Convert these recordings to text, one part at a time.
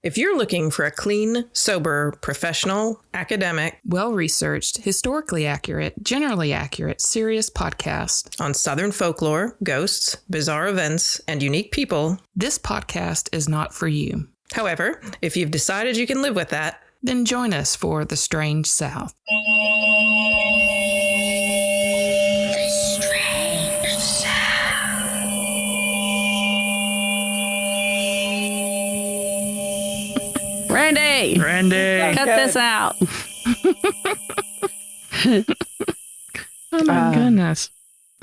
If you're looking for a clean, sober, professional, academic, well-researched, historically accurate, generally accurate, serious podcast on Southern folklore, ghosts, bizarre events, and unique people, this podcast is not for you. However, if you've decided you can live with that, then join us for The Strange South. Randy, cut this out. Oh my goodness.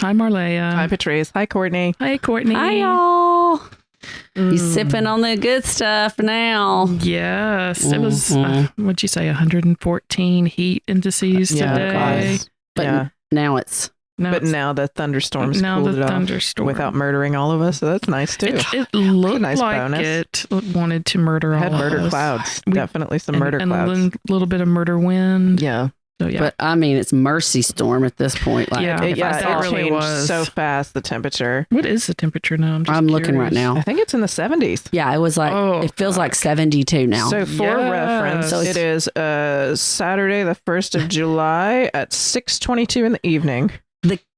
Hi, Marleah. Hi, Patrice. Hi, Courtney. Hi, Courtney. Hi, y'all. You sipping on the good stuff now. Yes. It was, what'd you say, 114 heat indices today? But now it's... Now the thunderstorms cooled it off without murdering all of us, so that's nice too. It looked nice like bonus. it wanted to murder all of us. Had murder clouds. Definitely some murder clouds. And a little bit of murder wind. Yeah. So, yeah. But I mean, it's mercy storm at this point. Like, it really changed was so fast, the temperature. What is the temperature now? I'm looking right now. I think it's in the 70s. Yeah, it was like, it feels like 72 now. So for reference, it is Saturday, the 1st of July at 6:22 in the evening.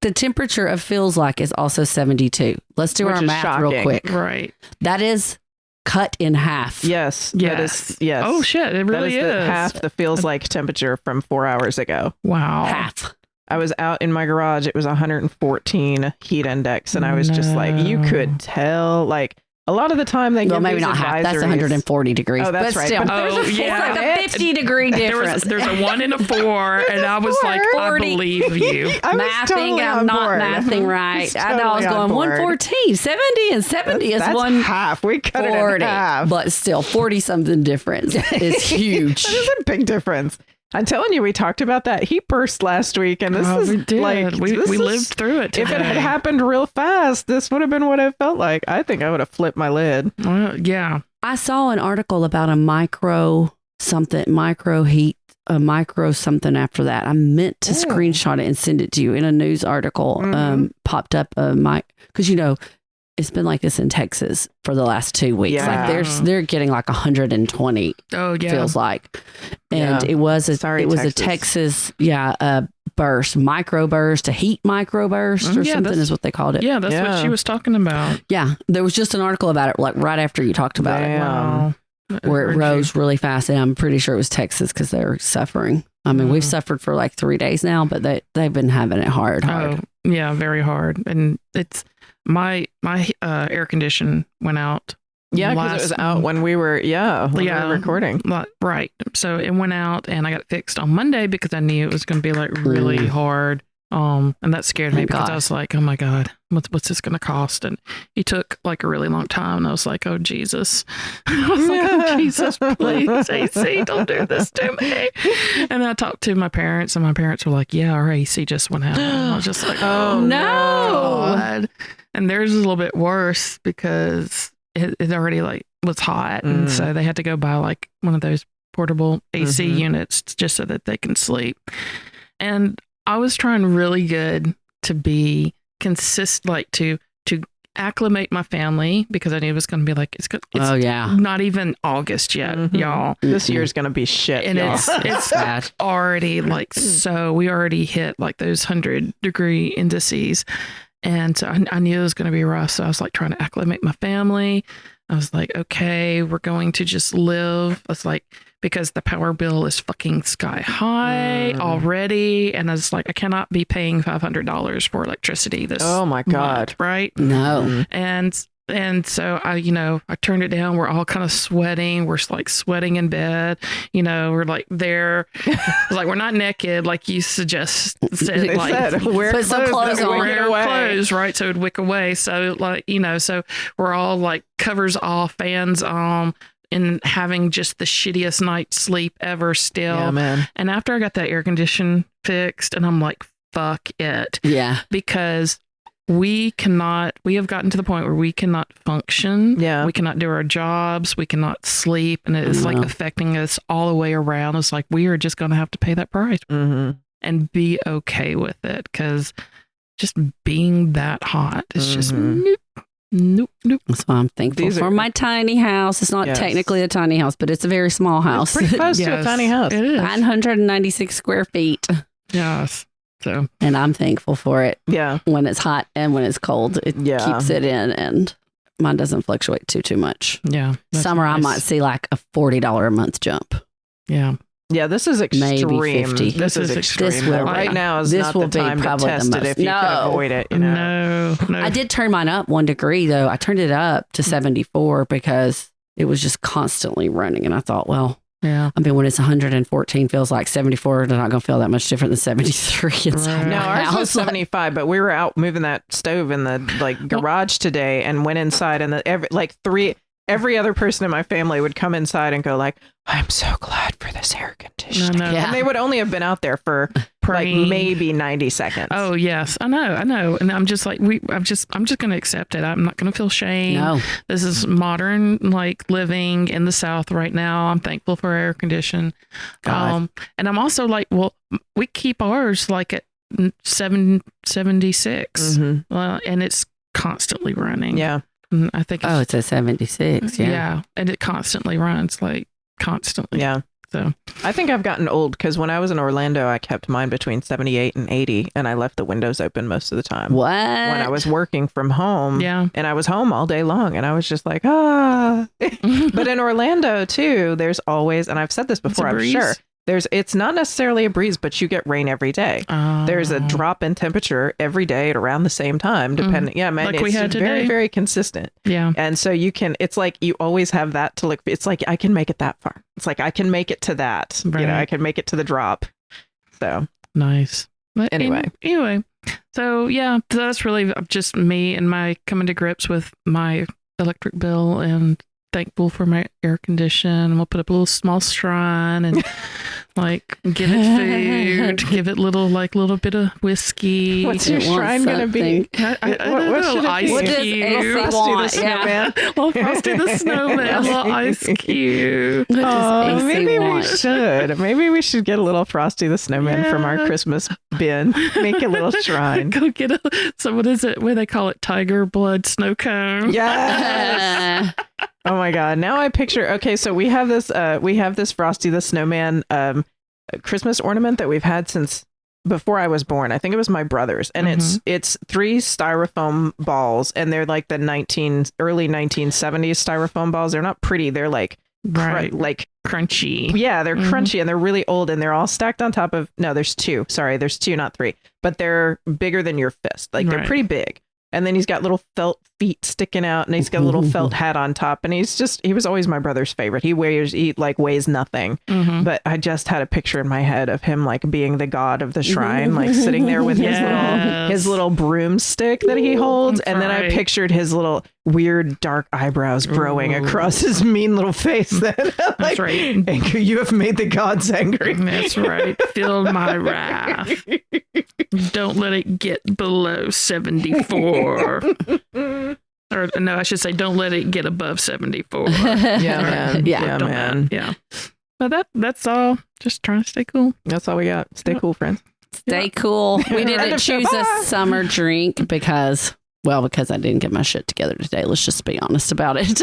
The temperature of feels like is also 72. Let's do our math real quick. Right. That is cut in half. Yes. That is, yes. Oh, shit. It really is. Half the feels like temperature from 4 hours ago. Wow. Half. I was out in my garage. It was 114 heat index. And I was just like, you could tell, like, a lot of the time they give maybe these not half. That's advisories. 140 degrees. Oh, that's but right. Still, But it's like a 50 degree difference. There's a 1 and a 4, and I was like, 40. I believe you. I'm not mathing right. I know I was going 114, 70, and 70 is that's 140. half. We cut it in half. But still, 40 something difference is huge. That is a big difference. I'm telling you, we talked about that heat burst last week, and this is we did. like we lived through it today. If it had happened real fast, this would have been what it felt like. I think I would have flipped my lid. Yeah. I saw an article about a micro something after that. I meant to screenshot it and send it to you in a news article. Popped up because it's been like this in Texas for the last 2 weeks. Yeah. Like they're getting like 120. Oh yeah, feels like, and it was a Texas burst, microburst, a heat microburst or something is what they called it. Yeah, that's what she was talking about. Yeah, there was just an article about it like right after you talked about it. Wow. Where it rose really fast, and I'm pretty sure it was Texas because they're suffering. I mean, we've suffered for like 3 days now, but they've been having it hard. Oh, yeah, very hard. And it's my air condition went out. Yeah, because it was out when we were recording. Right. So it went out, and I got it fixed on Monday because I knew it was going to be like really hard. And that scared me because I was like, oh my God, what's this going to cost? And it took like a really long time. And I was like, oh Jesus. I was like, oh Jesus, please, AC, don't do this to me. And I talked to my parents, and my parents were like, yeah, our AC just went out. And I was just like, oh no. God. And theirs is a little bit worse because it already like was hot. And so they had to go buy like one of those portable AC units just so that they can sleep. And I was trying really good to be consistent, like to acclimate my family because I knew it was going to be like, it's not even August yet, y'all. This year's going to be shit, and y'all. it's already like, so we already hit like those 100-degree indices. And so I knew it was going to be rough. So I was like trying to acclimate my family. I was like, okay, we're going to just live. I was like, because the power bill is fucking sky high already. And I was like, I cannot be paying $500 for electricity this Oh my God. month, right? No. And so I turned it down. We're all kind of sweating. We're like sweating in bed. We're like there. It's like, we're not naked like you said, like wear some clothes on. Wear clothes, right? So it'd wick away. So like, so we're all like covers off, fans on, and having just the shittiest night's sleep ever still. Yeah, man. And after I got that air condition fixed, and I'm like, fuck it. Yeah. Because we have gotten to the point where we cannot function. Yeah. We cannot do our jobs. We cannot sleep. And it is like affecting us all the way around. It's like, we are just going to have to pay that price and be okay with it. Because just being that hot is just Nope. That's why I'm thankful for my tiny house. It's not technically a tiny house, but it's a very small house. It's pretty close to a tiny house. It is. 996 square feet. Yes. So, and I'm thankful for it. Yeah. When it's hot and when it's cold, it keeps it in, and mine doesn't fluctuate too much. Yeah. Summer, nice. I might see like a $40 a month jump. Yeah. Yeah, this is extreme. Maybe 50. This is extreme. This will right now is not the time to test it if you can avoid it. You know? No. I did turn mine up 1 degree though. I turned it up to 74 because it was just constantly running, and I thought, well. Yeah. I mean, when it's 114, feels like 74. They're not going to feel that much different than 73 inside. No, ours was 75, but we were out moving that stove in the garage today, and went inside, and every other person in my family would come inside and go like, I'm so glad for this air conditioning. No. And they would only have been out there for like maybe 90 seconds. Oh yes, I know. And I'm just like, I'm just going to accept it. I'm not going to feel shame. No. This is modern, like living in the South right now. I'm thankful for air condition. And I'm also like, well, we keep ours like at 76, and it's constantly running. Yeah. I think it's a 76. Yeah. And it constantly runs, like constantly. Yeah. So I think I've gotten old because when I was in Orlando, I kept mine between 78 and 80, and I left the windows open most of the time. What? When I was working from home. Yeah. And I was home all day long, and I was just like, But in Orlando too, there's always, and I've said this before, I'm sure, it's not necessarily a breeze, but you get rain every day. There's a drop in temperature every day at around the same time, depending. Yeah, man, like it's we had today. very, very consistent. Yeah. And so it's like you always have that to look. It's like I can make it that far. It's like I can make it to that. Right. You know, I can make it to the drop. So nice. But anyway. So yeah, that's really just me and my coming to grips with my electric bill, and thankful for my air condition. We'll put up a little small shrine and like give it food, give it little bit of whiskey. What's your shrine gonna be? I don't know. Ice cube. Frosty the Snowman. Well, Frosty the Snowman, little ice cube. Oh, maybe we should get a little Frosty the Snowman from our Christmas bin. Make a little shrine. Go get what is it? Where they call it tiger blood snow cone. Yes. Oh my God. Now I picture, okay, so we have this Frosty the Snowman Christmas ornament that we've had since before I was born. I think it was my brother's, and it's 3 styrofoam balls, and they're like the early 1970s styrofoam balls. They're not pretty. They're like crunchy. Yeah, they're crunchy, and they're really old, and they're all stacked on top of, no, there's 2. Sorry, there's 2, not 3, but they're bigger than your fist. Like they're pretty big. And then he's got little felt feet sticking out, and he's got a little felt hat on top. And he was always my brother's favorite. He weighs nothing. But I just had a picture in my head of him like being the god of the shrine, like sitting there with his little broomstick that he holds. And then I pictured his little weird dark eyebrows growing across his mean little face. That's right. You have made the gods angry. That's right. Feel my wrath. Don't let it get below 74. Or no, I should say, don't let it get above 74. Yeah, man. Yeah. But that's all. Just trying to stay cool. That's all we got. Stay cool, friends. Stay cool. We didn't choose a summer drink because I didn't get my shit together today. Let's just be honest about it.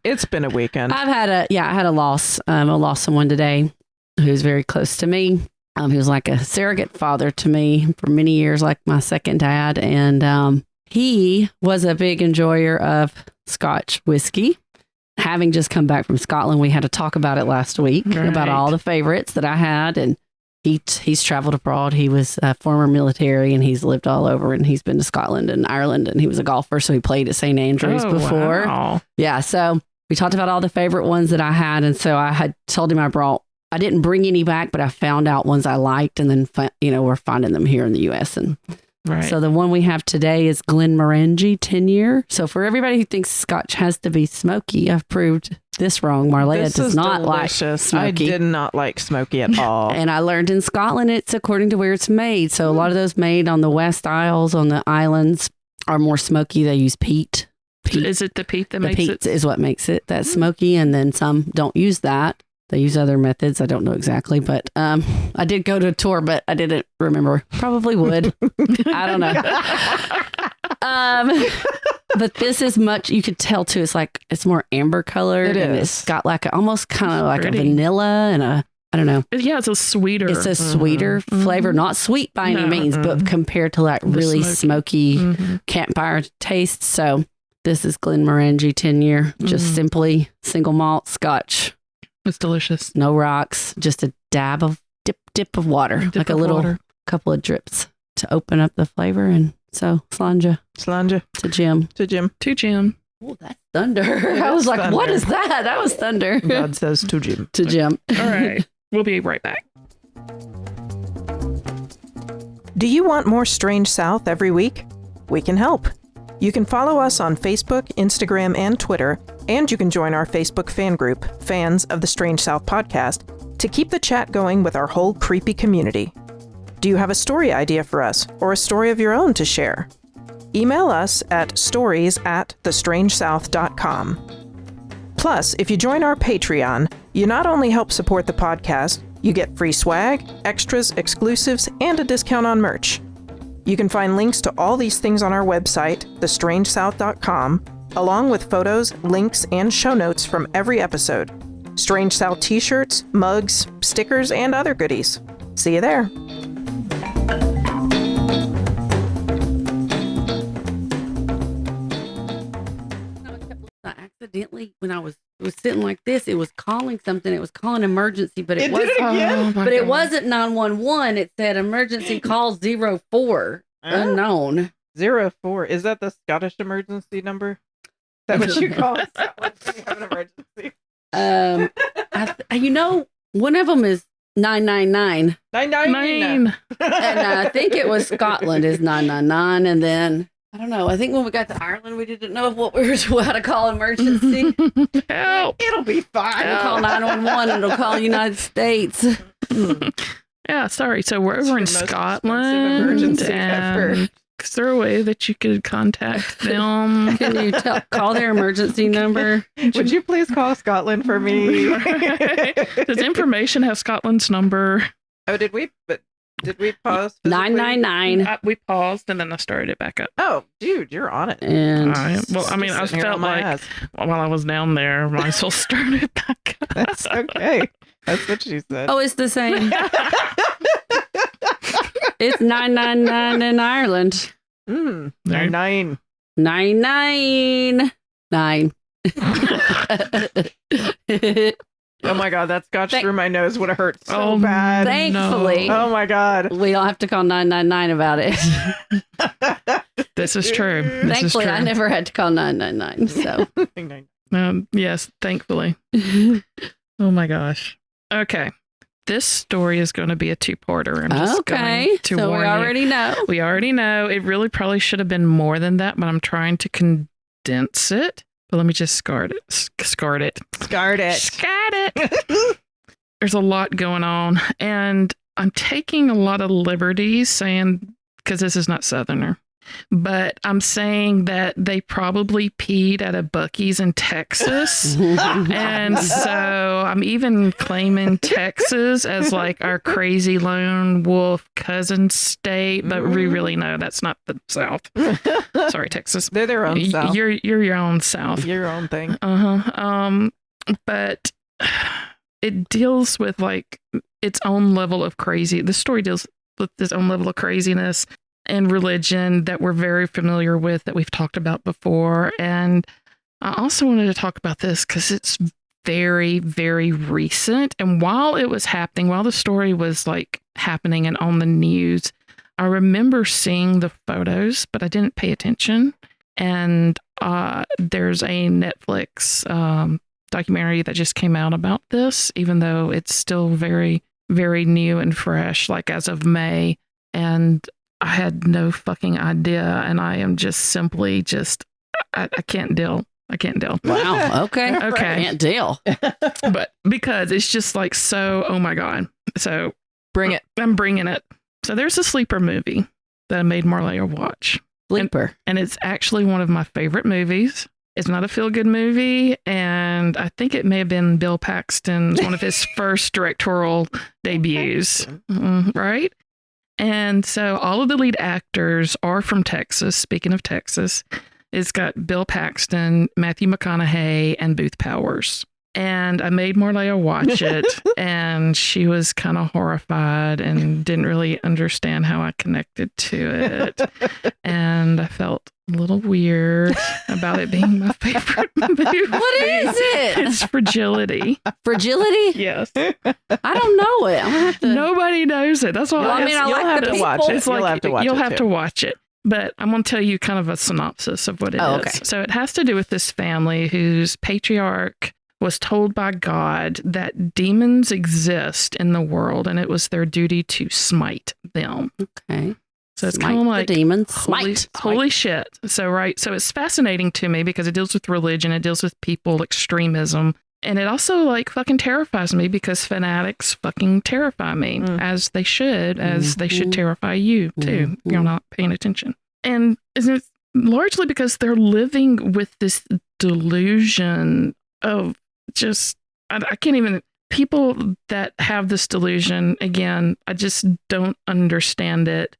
It's been a weekend. I had a loss. I lost someone today who's very close to me. He was like a surrogate father to me for many years, like my second dad. And he was a big enjoyer of Scotch whiskey. Having just come back from Scotland, we had to talk about it last week, about all the favorites that I had. And he's traveled abroad. He was a former military, and he's lived all over, and he's been to Scotland and Ireland, and he was a golfer. So he played at St. Andrews before. Wow. Yeah. So we talked about all the favorite ones that I had. And so I had told him I didn't bring any back, but I found out ones I liked, and then, we're finding them here in the U.S. And so the one we have today is Glenmorangie 10-year. So for everybody who thinks Scotch has to be smoky, I've proved this wrong. Marleah does not like smoky. I did not like smoky at all. And I learned in Scotland, it's according to where it's made. So a lot of those made on the West Isles, on the islands, are more smoky. They use peat. Is it the peat that makes it? The peat is what makes it that smoky. And then some don't use that. They use other methods. I don't know exactly, but I did go to a tour, but I didn't remember. Probably would. I don't know. But this is much, you could tell too, it's more amber colored. It and is. It's got like almost kind of like pretty. a vanilla and I don't know. Yeah, it's a sweeter. It's a sweeter flavor, not sweet by any means, but compared to like really smoky campfire taste. So this is Glenmorangie 10-year, just simply single malt Scotch. It's delicious. No rocks, just a dab of dip of water, like a little water. couple of drips to open up the flavor. And so slàinte to Jim. To Jim. Oh, that's thunder. I was like, thunder. what is that? That was thunder. God says to Jim. To Jim. All right. We'll be right back. Do you want more Strange South every week? We can help. You can follow us on Facebook, Instagram, and Twitter, and you can join our Facebook fan group, Fans of the Strange South Podcast, to keep the chat going with our whole creepy community. Do you have a story idea for us, or a story of your own to share? Email us at stories@thestrangesouth.com. Plus, if you join our Patreon, you not only help support the podcast, you get free swag, extras, exclusives, and a discount on merch. You can find links to all these things on our website, thestrangesouth.com, along with photos, links, and show notes from every episode. Strange South t-shirts, mugs, stickers, and other goodies. See you there. Accidentally, when I was sitting like this, it was calling something. It was calling emergency, but it wasn't. Oh, my It God. wasn't 911. It said emergency call 04 unknown. 04. Is that the Scottish emergency number? Is that what you call it? When you have an emergency? One of them is 999, 999. and I think it was Scotland is 999, and then. I don't know. I think when we got to Ireland, we didn't know what we were how to call emergency. Help. It'll be fine. It'll call 911 and it'll call United States. Yeah, sorry. So we're over in It's the most Scotland. expensive emergency And ever. is there a way that you could contact them? Can you call their emergency number? Would you please call Scotland for me? Does information have Scotland's number? Oh, did we pause? physically? 999. We paused and then I started it back up. Oh, dude, you're on it. And I Sitting here felt on my like ass. while I was down there, my soul started back up. That's okay. That's what she said. oh, it's the same. It's 999 in Ireland. Mm, There. 9. 999. Oh my God, that scotch Thank- through my nose would have hurt so Oh, bad. Thankfully, Oh my God. we don't have to call 999 about it. This is true. This is Thankfully, true. I never had to call 999. So, Yes, thankfully. Oh my gosh. Okay. This story is going to be a two-parter. I'm just okay. going to So warn we you. already know. We already know. It really probably should have been more than that, but I'm trying to condense it. But let me just scarred it. Scarred it. Scarred it. There's a lot going on. And I'm taking a lot of liberties saying, because this is not Southerner, but I'm saying that they probably peed at a Buc-ee's in Texas. And so I'm even claiming Texas as like our crazy lone wolf cousin state, but we really know that's not the South. Sorry, Texas. They're their own South. You're your own South. Your own thing. But it deals with like its own level of crazy. The story deals with its own level of craziness and religion that we're very familiar with, that we've talked about before. And I also wanted to talk about this because it's very, very recent. And while it was happening, while the story was like happening and on the news, I remember seeing the photos, but I didn't pay attention. And there's a Netflix documentary that just came out about this, even though it's still very, very new and fresh, like as of May. And I had no fucking idea. And I am just simply I can't deal. I can't deal. Wow. Okay. Okay. Can't deal. But because it's just like so, oh my God. So Bring it. I'm bringing it. So there's a sleeper movie that I made Marleah watch. Sleeper. And it's actually one of my favorite movies. It's not a feel-good movie. And I think it may have been Bill Paxton's one of his first directorial debuts. Right? And so all of the lead actors are from Texas. Speaking of Texas, It's got Bill Paxton, Matthew McConaughey, and Booth Powers. And I made Marleah watch it, and she was kind of horrified and didn't really understand how I connected to it. And I felt a little weird about it being my favorite movie. What is it? It's Fragility. Fragility? Yes. I don't know it. I'm gonna have to. Nobody knows it. That's why Well, I mean, I you'll like have the to watch people. it. It's like, You'll have to watch it. But I'm going to tell you kind of a synopsis of what it is. Okay. So it has to do with this family whose patriarch was told by God that demons exist in the world and it was their duty to smite them. Okay. So it's Smite kind of like the demons. holy shit. So so it's fascinating to me because it deals with religion, it deals with people extremism, and it also like fucking terrifies me because fanatics fucking terrify me as they should terrify you too. You're not paying attention. And it's largely because they're living with this delusion of just I can't even people that have this delusion, again, I just don't understand it,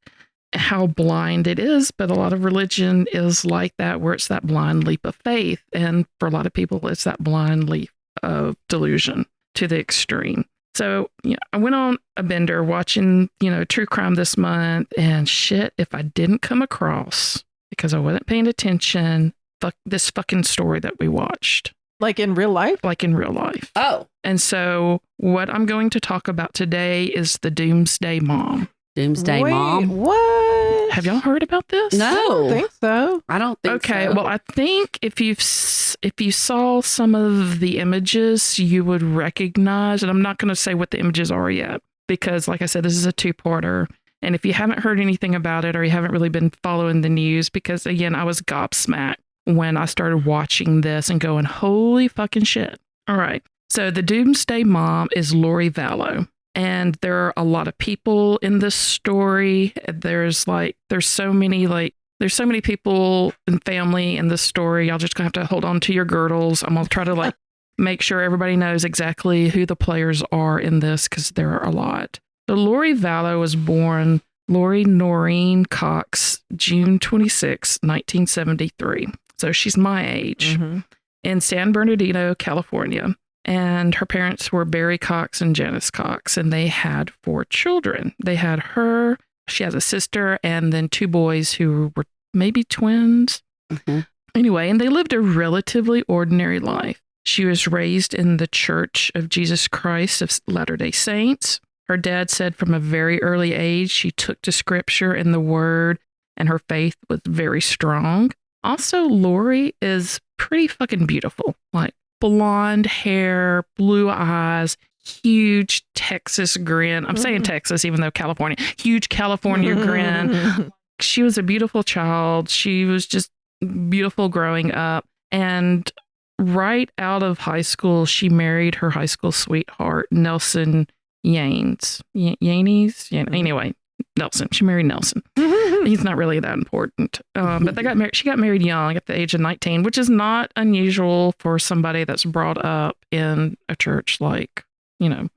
how blind it is. But a lot of religion is like that, where it's that blind leap of faith. And for a lot of people, it's that blind leap of delusion to the extreme. So I went on a bender watching, true crime this month, and shit, if I didn't come across, because I wasn't paying attention, this fucking story that we watched. Like in real life? Like in real life. Oh. And so what I'm going to talk about today is the Doomsday Mom. Doomsday Mom? What? Have y'all heard about this? No. I don't think so. I don't think so. Okay, well, I think if you saw some of the images, you would recognize, and I'm not going to say what the images are yet, because like I said, this is a two-parter. And if you haven't heard anything about it or you haven't really been following the news, because again, I was gobsmacked when I started watching this and going, holy fucking shit. All right. So the Doomsday Mom is Lori Vallow. And there are a lot of people in this story. There's so many people and family in this story. Y'all just gonna have to hold on to your girdles. I'm gonna try to make sure everybody knows exactly who the players are in this, because there are a lot. So Lori Vallow was born Lori Noreen Cox, June 26, 1973. So she's my age, in San Bernardino, California. And her parents were Barry Cox and Janice Cox, and they had 4 children. They had her, she has a sister, and then 2 boys who were maybe twins. Anyway, and they lived a relatively ordinary life. She was raised in the Church of Jesus Christ of Latter-day Saints. Her dad said from a very early age, she took to scripture and the word, and her faith was very strong. Also, Lori is pretty fucking beautiful. Like blonde hair, blue eyes, huge Texas grin. I'm saying Texas, even though California, huge California grin. She was a beautiful child. She was just beautiful growing up. And right out of high school, she married her high school sweetheart, Nelson Yanes. Anyway, Nelson. She married Nelson. He's not really that important. But they got married. She got married young at the age of 19, which is not unusual for somebody that's brought up in a church like, Of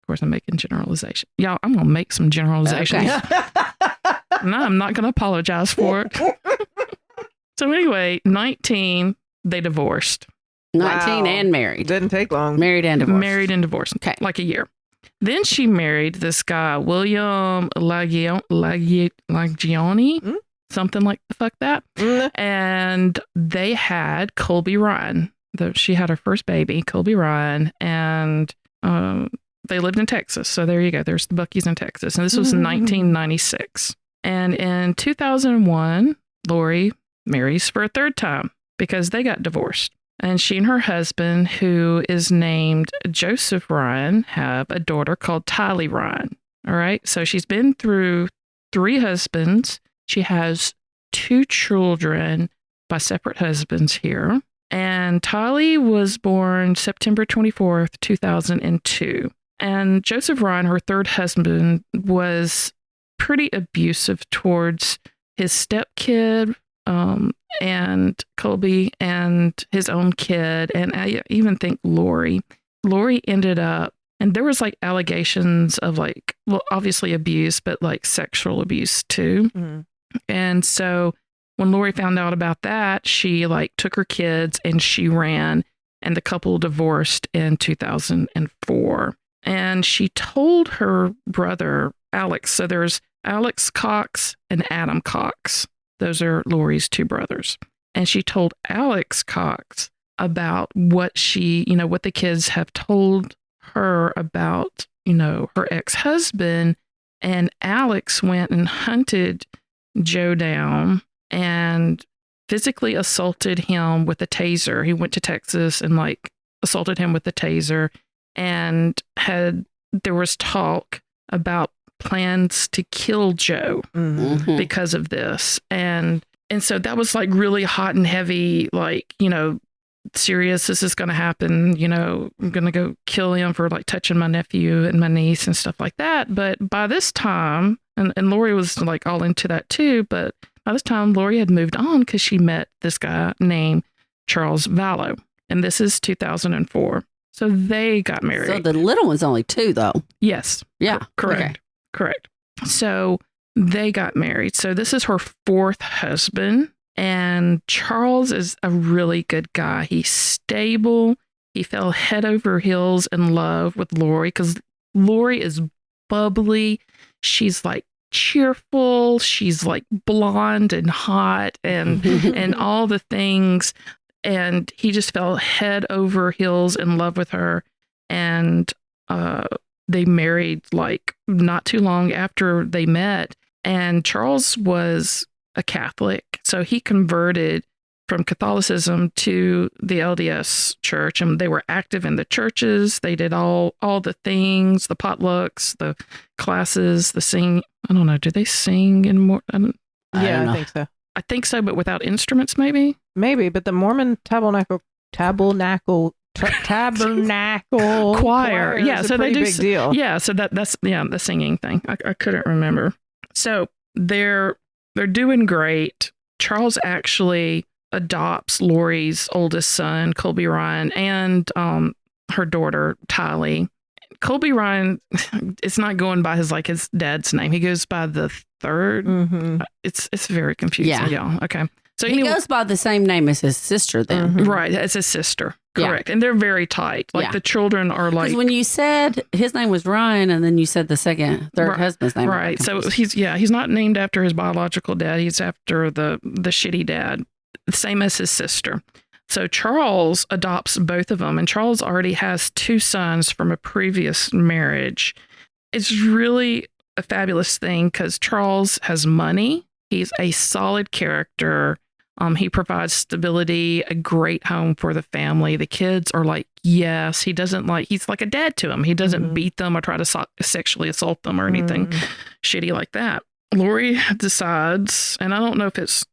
course, I'm making generalization. Y'all, I'm going to make some generalizations. Okay. No, I'm not going to apologize for it. So anyway, 19, they divorced. 19 and married. Didn't take long. Married and divorced. Married and divorced. Okay. Like a year. Then she married this guy, William Lagioni, something like the fuck that. And they had Colby Ryan. She had her first baby, Colby Ryan, and they lived in Texas. So there you go. There's the Buc-ee's in Texas. And this was 1996. And in 2001, Lori marries for a 3rd time because they got divorced. And she and her husband, who is named Joseph Ryan, have a daughter called Tylee Ryan. All right. So she's been through 3 husbands. She has 2 children by separate husbands here. And Tylee was born September 24th, 2002. And Joseph Ryan, her 3rd husband, was pretty abusive towards his stepkid, and Colby and his own kid. And I even think Lori ended up, and there was allegations of obviously abuse, but sexual abuse too. And so when Lori found out about that, she like took her kids and she ran, and the couple divorced in 2004. And she told her brother, Alex. So there's Alex Cox and Adam Cox. Those are Lori's two brothers. And she told Alex Cox about what what the kids have told her about, her ex-husband. And Alex went and hunted Joe down and physically assaulted him with a taser. He went to Texas and assaulted him with a taser, and there was talk about plans to kill Joe because of this. And so that was really hot and heavy, serious, this is going to happen, I'm going to go kill him for touching my nephew and my niece and stuff like that. But by this time, and Lori was all into that too, but by this time Lori had moved on because she met this guy named Charles Vallow. And this is 2004. So they got married. So the little one's only 2 though. Yes. Yeah. Correct. Okay. Correct. So they got married. So this is her 4th husband. And Charles is a really good guy. He's stable. He fell head over heels in love with Lori because Lori is bubbly. She's cheerful. She's blonde and hot and and all the things. And he just fell head over heels in love with her. And they married not too long after they met. And Charles was a Catholic. So he converted from Catholicism to the LDS church, and they were active in the churches. They did all the things, the potlucks, the classes, the sing. I don't know. Do they sing in more? I think so. I think so, but without instruments, maybe. Maybe, but the Mormon tabernacle choir. Yeah, so they do. Big deal. Yeah, so that's the singing thing. I couldn't remember. So they're doing great. Charles actually adopts Lori's oldest son, Colby Ryan, and her daughter, Tylee. Colby Ryan is not going by his dad's name. He goes by the third. Mm-hmm. It's very confusing, y'all. Okay. So he goes by the same name as his sister then. Mm-hmm. Right. It's his sister. Correct. Yeah. And they're very tight. The children are because when you said his name was Ryan and then you said the third husband's name. Right. So he's not named after his biological dad. He's after the shitty dad, same as his sister. So Charles adopts both of them, and Charles already has 2 sons from a previous marriage. It's really a fabulous thing because Charles has money. He's a solid character. He provides stability, a great home for the family. The kids are yes. He doesn't he's like a dad to them. He doesn't beat them or try to sexually assault them or anything shitty like that. Lori decides, and I don't know if it's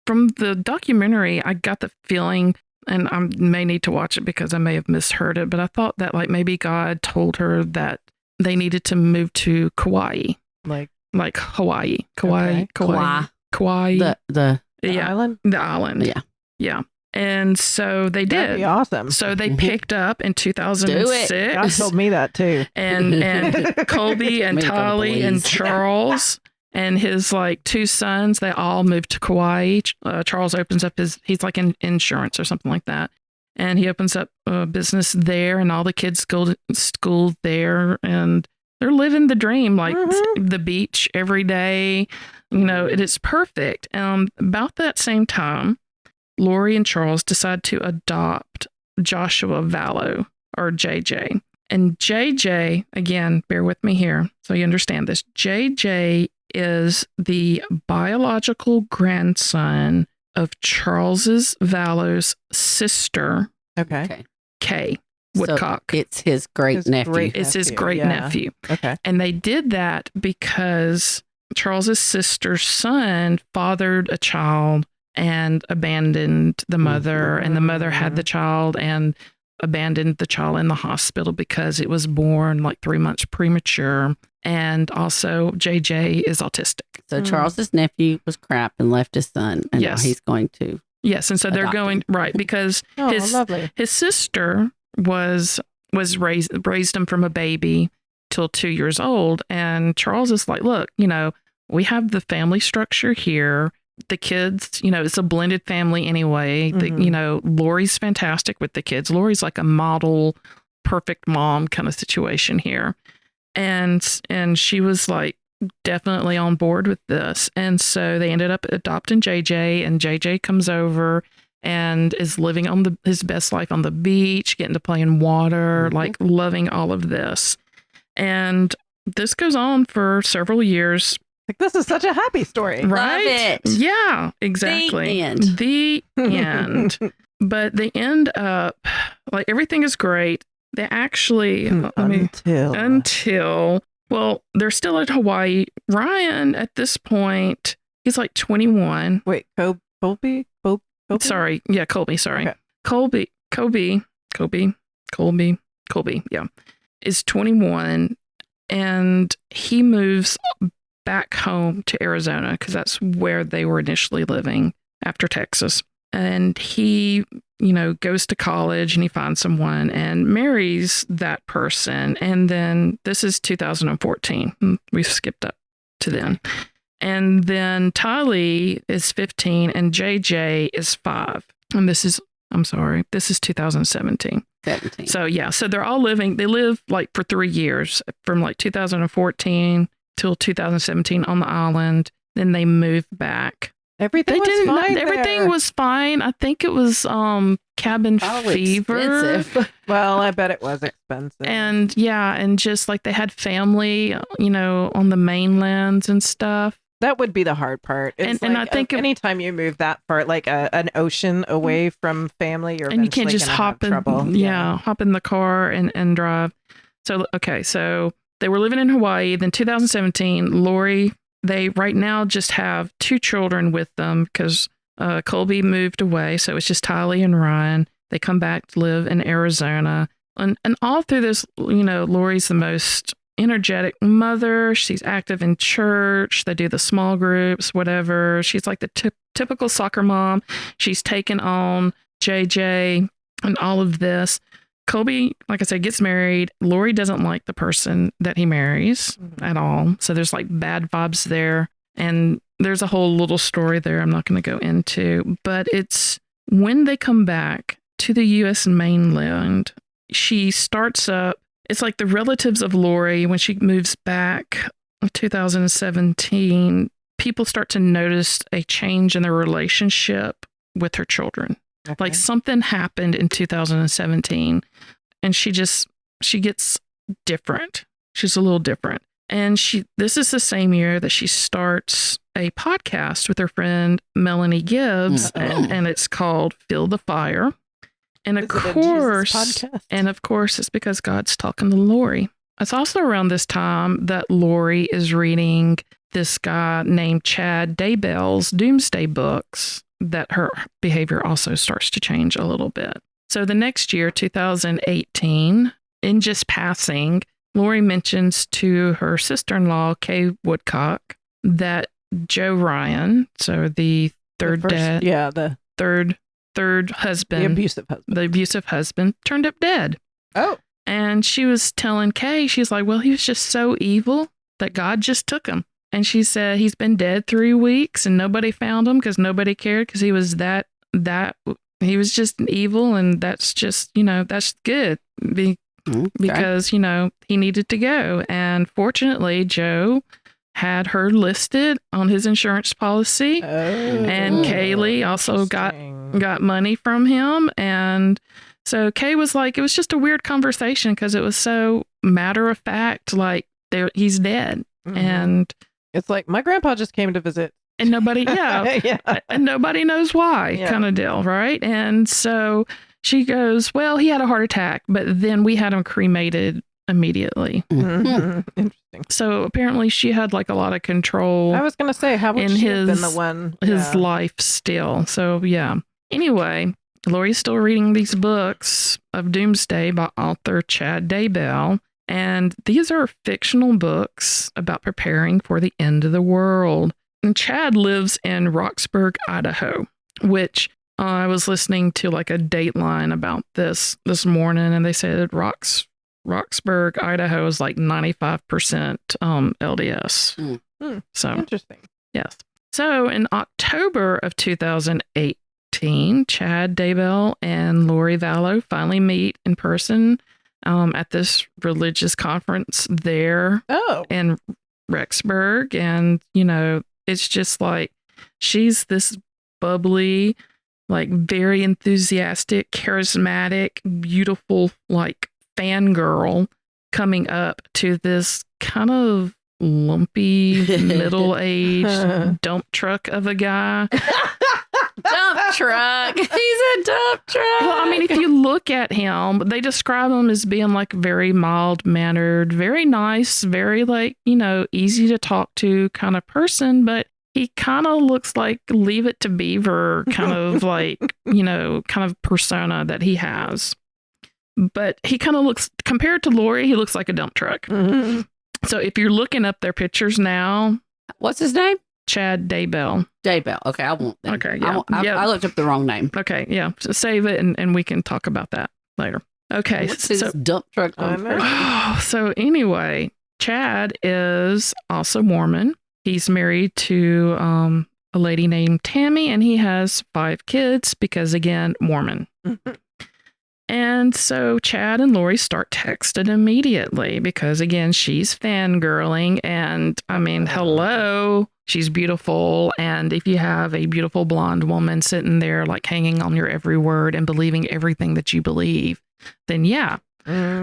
from the documentary, I got the feeling, and I may need to watch it because I may have misheard it, but I thought that maybe God told her that they needed to move to Kauai. Like Hawaii. Kauai. The island? The island. Yeah. Yeah. And so they did. That'd be awesome. So they picked up in 2006. God told me that too. And Colby and Tylee and Charles and his 2 sons, they all moved to Kauai. Charles opens up he's in insurance or something like that. And he opens up a business there, and all the kids go to school there, and they're living the dream, the beach every day. It is perfect. About that same time, Lori and Charles decide to adopt Joshua Vallow, or JJ. And JJ, again, bear with me here so you understand this. JJ is the biological grandson of Charles's Vallow's sister, Kay Woodcock. So it's his great nephew. It's his great nephew. Okay. And they did that because Charles's sister's son fathered a child and abandoned the mother, and the mother had the child and abandoned the child in the hospital because it was born 3 months premature. And also JJ is autistic. So Charles's nephew was crap and left his son, and now he's going to and so they're going right because his sister was raised him from a baby till 2 years old, and Charles is look, we have the family structure here. the kids, it's a blended family anyway. Lori's fantastic with the kids. Lori's like a model perfect mom kind of situation here. And she was like definitely on board with this. And so they ended up adopting JJ, and JJ comes over and is living on his best life on the beach, getting to play in water, like loving all of this. And this goes on for several years. Like, this is such a happy story. Right? Love it. Yeah, exactly. The end. But they end up, like, everything is great. They actually, until, well, they're still at Hawaii. Ryan, at this point, he's like 21. Wait, Colby? Sorry. Yeah, Colby, sorry. Okay. Colby, yeah, is 21, and he moves back home to Arizona because that's where they were initially living after Texas. And he, goes to college and he finds someone and marries that person. And then this is 2014. We've skipped up to then. And then Tylee is 15 and JJ is 5. And this is 2017. 17. So yeah, so they live like for 3 years from like 2014 till 2017 on the island. Then they moved back. Everything was fine. I think it was cabin fever. Expensive. Well, I bet it was expensive. And yeah, and just like they had family, on the mainlands and stuff. That would be the hard part. It's and I think anytime you move that far, like an ocean away from family, and you can't just hop in, trouble. hop in the car and drive. So so they were living in Hawaii. Then 2017, Lori. They right now just have 2 children with them because Colby moved away, so it's just Tylee and Ryan. They come back to live in Arizona, and all through this, Lori's the most energetic mother. She's active in church. They do the small groups, whatever. She's like the typical soccer mom. She's taken on JJ and all of this. Colby, like I said, gets married. Lori doesn't like the person that he marries at all. So there's like bad vibes there. And there's a whole little story there I'm not going to go into. But it's when they come back to the U.S. mainland, she starts up. It's like the relatives of Lori, when she moves back in 2017, people start to notice a change in their relationship with her children. Okay. Like something happened in 2017 and she gets different. She's a little different. And this is the same year that she starts a podcast with her friend Melanie Gibbs, and it's called Feel the Fire. And of course, it's because God's talking to Lori. It's also around this time that Lori is reading this guy named Chad Daybell's Doomsday books, that her behavior also starts to change a little bit. So the next year, 2018, in just passing, Lori mentions to her sister-in-law, Kay Woodcock, that Joe Ryan, so the third husband, the abusive husband, turned up dead. Oh. And she was telling Kay, she's like, well, he was just so evil that God just took him. And she said he's been dead 3 weeks and nobody found him because nobody cared because he was he was just evil, and that's just, that's good because, he needed to go. And fortunately, Joe had her listed on his insurance policy, and Kaylee also got money from him. And so Kay was like, it was just a weird conversation because it was so matter of fact, like he's dead. Mm-hmm. And it's like, my grandpa just came to visit. And nobody, and nobody knows why, kind of deal, right? And so she goes, well, he had a heart attack, but then we had him cremated immediately. Mm-hmm. Interesting. So apparently she had like a lot of control. I was going to say, how would she have been the one? His life still. So yeah. Anyway, Lori's still reading these books of Doomsday by author Chad Daybell. And these are fictional books about preparing for the end of the world. And Chad lives in Roxburgh, Idaho, which I was listening to like a Dateline about this morning, and they said Roxburgh, Idaho is like 95% LDS. Mm. So interesting. Yes. So in October of 2018, Chad Daybell and Lori Vallow finally meet in person at this religious conference there in Rexburg. And, you know, it's just like she's this bubbly, like very enthusiastic, charismatic, beautiful, like fangirl coming up to this kind of lumpy, middle-aged dump truck of a guy. Dump truck. He's a dump truck. Well, I mean, if you look at him, they describe him as being like very mild-mannered, very nice, very like, you know, easy to talk to kind of person, but he kind of looks like Leave-It-To-Beaver kind of like, you know, kind of persona that he has. But he kind of looks, compared to Lori, he looks like a dump truck. Mm-hmm. So if you're looking up their pictures now. What's his name? Chad Daybell. Daybell. Okay, I won't. Then. Okay, yeah. I looked up the wrong name. Okay, yeah. So save it and we can talk about that later. Okay. What's his dump truck? So anyway, Chad is also Mormon. He's married to a lady named Tammy, and he has 5 kids because, again, Mormon. And so Chad and Lori start texting immediately because, again, she's fangirling. And I mean, hello, she's beautiful. And if you have a beautiful blonde woman sitting there, like hanging on your every word and believing everything that you believe, then yeah.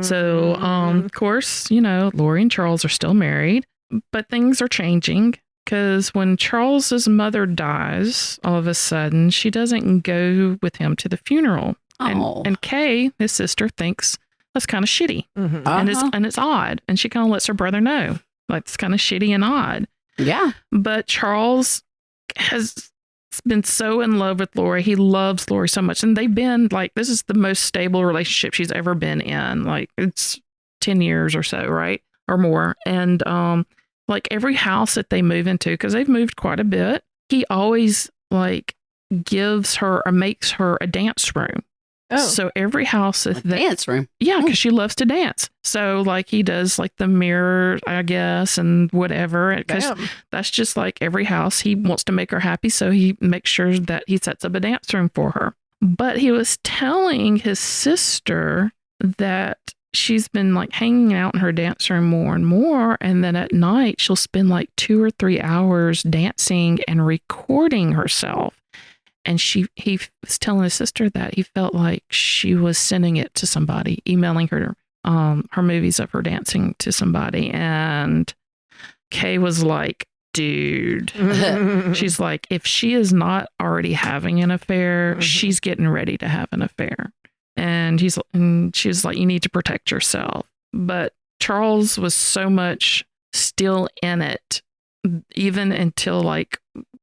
So, of course, you know, Lori and Charles are still married, but things are changing. Because when Charles's mother dies, all of a sudden, she doesn't go with him to the funeral. And Kay, his sister, thinks that's kind of shitty. And it's odd. And she kind of lets her brother know, like, it's kind of shitty and odd. Yeah. But Charles has been so in love with Lori. He loves Lori so much. And they've been like, this is the most stable relationship she's ever been in. Like, it's 10 years or so, right? Or more. And like every house that they move into, because they've moved quite a bit, he always like gives her or makes her a dance room. So every house is dance room. Yeah, because she loves to dance. So like he does like the mirror, I guess, and whatever. Because that's just like every house. He wants to make her happy, so he makes sure that he sets up a dance room for her. But he was telling his sister that she's been like hanging out in her dance room more and more, and then at night she'll spend like 2 or 3 hours dancing and recording herself. And he was telling his sister that he felt like she was sending it to somebody, emailing her movies of her dancing to somebody. And Kay was like, dude, she's like, if she is not already having an affair, she's getting ready to have an affair. And she was like, you need to protect yourself. But Charles was so much still in it, even until like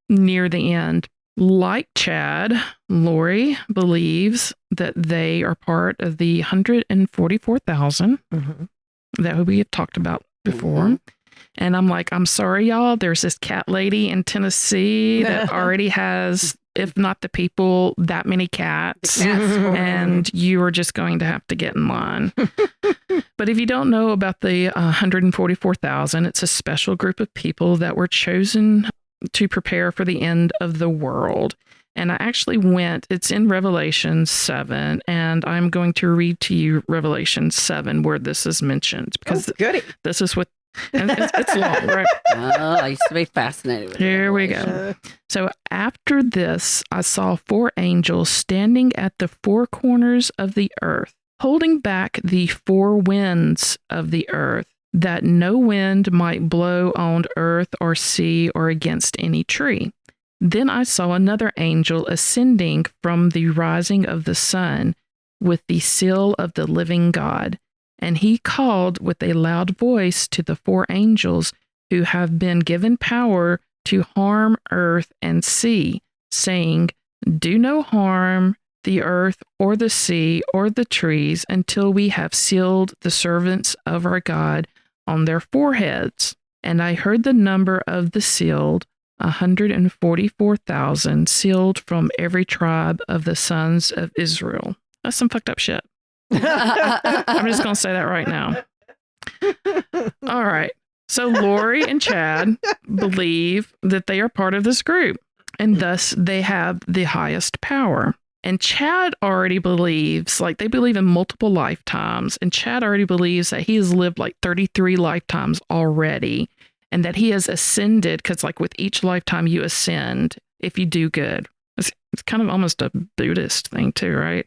near the end. Like Chad, Lori believes that they are part of the 144,000 that we have talked about before. And I'm like, I'm sorry, y'all. There's this cat lady in Tennessee that already has, if not the people, that many cats. And you are just going to have to get in line. But if you don't know about the 144,000, it's a special group of people that were chosen to prepare for the end of the world. And I actually it's in Revelation 7, and I'm going to read to you Revelation 7 where this is mentioned, because this is what, and it's long, right? I used to be fascinated with it. Here we go. So after this, I saw 4 angels standing at the 4 corners of the earth, holding back the 4 winds of the earth, that no wind might blow on earth or sea or against any tree. Then I saw another angel ascending from the rising of the sun with the seal of the living God. And he called with a loud voice to the 4 angels who have been given power to harm earth and sea, saying, do no harm the earth or the sea or the trees until we have sealed the servants of our God on their foreheads. And I heard the number of the sealed, 144,000, sealed from every tribe of the sons of Israel. That's some fucked up shit. I'm just going to say that right now. All right. So Lori and Chad believe that they are part of this group, and thus they have the highest power. And Chad already believes, like they believe in multiple lifetimes, and Chad already believes that he has lived like 33 lifetimes already, and that he has ascended, because like with each lifetime you ascend if you do good. It's kind of almost a Buddhist thing too, right?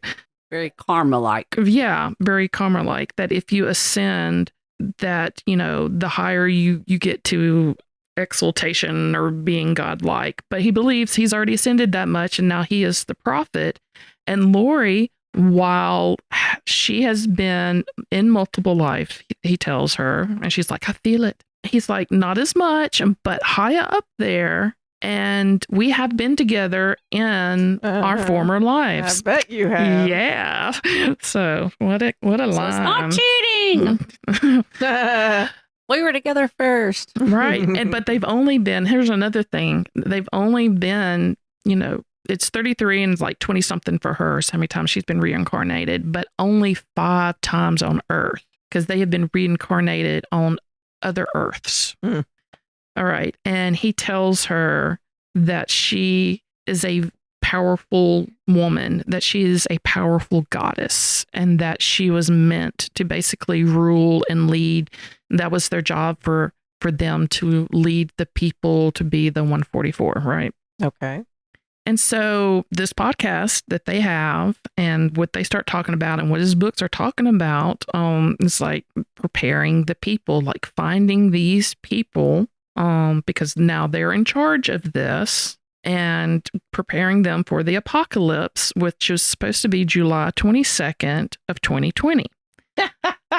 Very karma-like. Yeah, very karma-like, that if you ascend, that, you know, the higher you get to exaltation or being godlike. But he believes he's already ascended that much, and now he is the prophet. And Lori, while she has been in multiple lives, he tells her, and she's like, I feel it. He's like, not as much, but higher up there. And we have been together in our former lives. I bet you have. Yeah. So what a line. It's not cheating. We were together first. Right. But they've only been, here's another thing. They've only been, you know, it's 33 and it's like 20 something for her. So how many times she's been reincarnated, but only 5 times on Earth, because they have been reincarnated on other Earths. All right. And he tells her that she is a powerful woman, that she is a powerful goddess, and that she was meant to basically rule and lead. That was their job for them, to lead the people to be the 144, right? Okay. And so this podcast that they have, and what they start talking about, and what his books are talking about, is like preparing the people, like finding these people, because now they're in charge of this, and preparing them for the apocalypse, which was supposed to be July 22nd of 2020.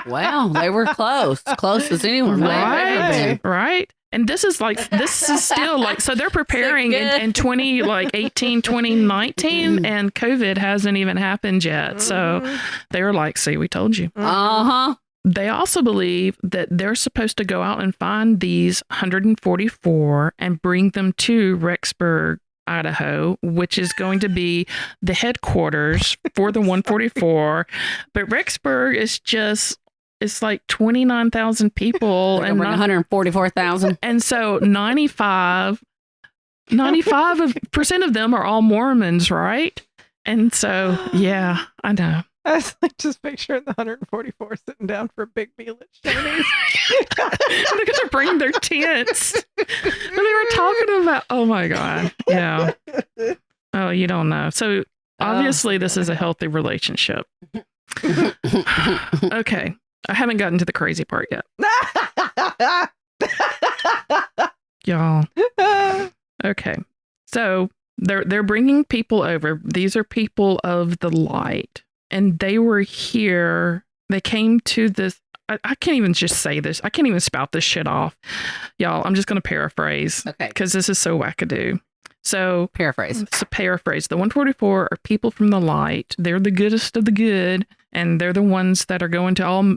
Wow, they were close as anyone. Right. And this is still like, so they're preparing in 2019, and COVID hasn't even happened yet. So they were like, see, we told you. Uh-huh. They also believe that they're supposed to go out and find these 144 and bring them to Rexburg, Idaho, which is going to be the headquarters for the 144. But Rexburg is it's like 29,000 people and 144,000. And so 95% of them are all Mormons, right? And so, yeah, I know. I was like, just picturing the 144 sitting down for a big meal at Shoney's. They're going to bring their tents. And they were talking about, oh my God. Yeah. Oh, you don't know. So obviously this is a healthy relationship. Okay. I haven't gotten to the crazy part yet. Y'all. Okay. So they're bringing people over. These are people of the light. And they were here. They came to this. I can't even just say this. I can't even spout this shit off. Y'all, I'm just going to paraphrase. Okay. Because this is so wackadoo. So paraphrase. It's a paraphrase. The 144 are people from the light. They're the goodest of the good. And they're the ones that are going to all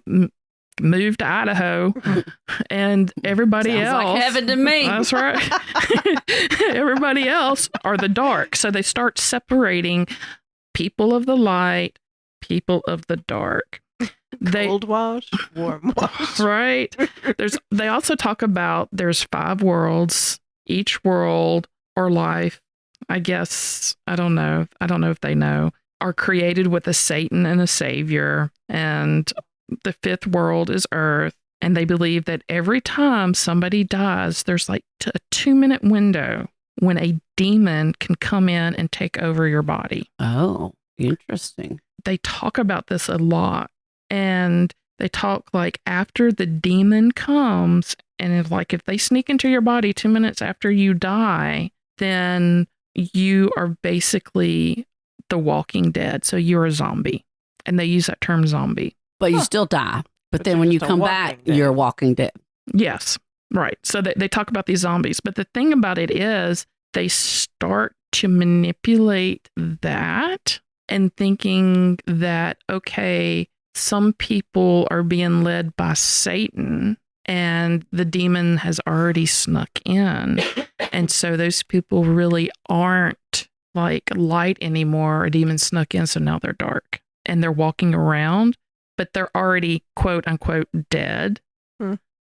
move to Idaho. And everybody Sounds else. like heaven to me. That's right. Everybody else are the dark. So they start separating people of the light, people of the dark. Cold wash, warm wash. Right. They also talk about there's 5 worlds. Each world or life, I guess, I don't know if they know, are created with a Satan and a savior. And the 5th world is Earth. And they believe that every time somebody dies, there's like a 2-minute window when a demon can come in and take over your body. Oh, interesting. They talk about this a lot. And they talk like after the demon comes, and if they sneak into your body 2 minutes after you die, then you are basically the Walking Dead. So you're a zombie. And they use that term zombie. But you still die. But then when you come back, you're Walking Dead. Yes. Right. So they talk about these zombies. But the thing about it is they start to manipulate that and thinking that, okay, some people are being led by Satan and the demon has already snuck in. And so those people really aren't like light anymore. A demon snuck in, so now they're dark. And they're walking around, but they're already, quote unquote, dead.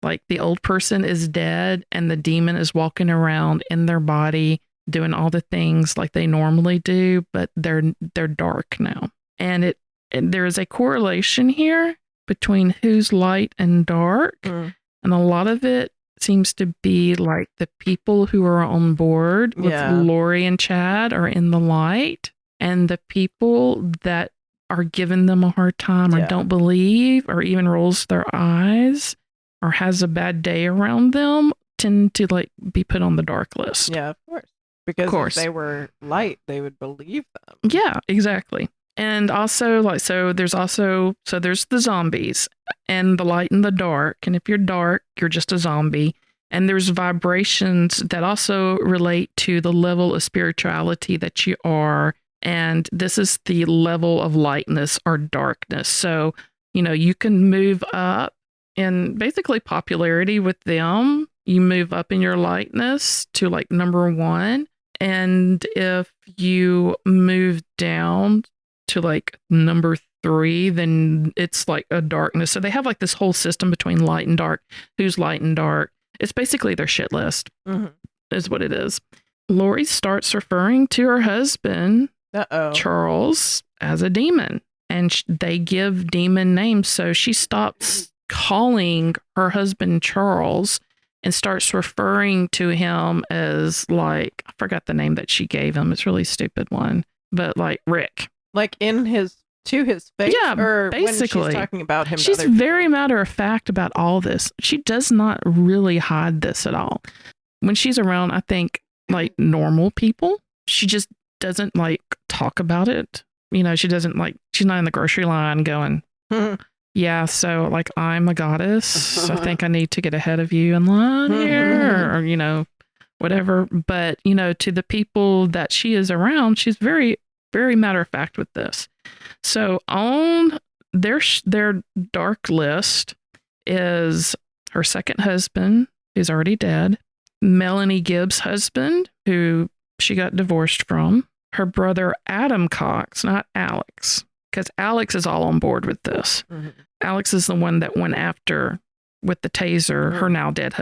like the old person is dead and the demon is walking around in their body doing all the things like they normally do, but they're dark now. And there is a correlation here between who's light and dark. And a lot of it seems to be like the people who are on board with Lori and Chad are in the light, and the people that are giving them a hard time or don't believe or even rolls their eyes or has a bad day around them tend to like be put on the dark list. Yeah, of course. Because if they were light, they would believe them. Yeah, exactly. And also there's the zombies and the light and the dark. And if you're dark, you're just a zombie. And there's vibrations that also relate to the level of spirituality that you are. And this is the level of lightness or darkness. So, you can move up in basically popularity with them. You move up in your lightness to like number 1. And if you move down to like number 3, then it's like a darkness. So they have like this whole system between light and dark. Who's light and dark? It's basically their shit list, is what it is. Lori starts referring to her husband, Charles, as a demon. And they give demon names. So she stops calling her husband Charles and starts referring to him as like, I forgot the name that she gave him. It's a really stupid one, but like Rick. Like to his face? Yeah, or basically. When she's talking about him. She's very matter of fact about all this. She does not really hide this at all. When she's around, I think like normal people, she just doesn't like talk about it. She doesn't like, she's not in the grocery line going, yeah, so like I'm a goddess. I think I need to get ahead of you in line here or, whatever. But, to the people that she is around, she's very, very matter of fact with this. So on their dark list is her second husband, who's already dead, Melanie Gibbs' husband, who she got divorced from, her brother Adam Cox, not Alex, because Alex is all on board with this. Alex is the one that went after with the taser her now dead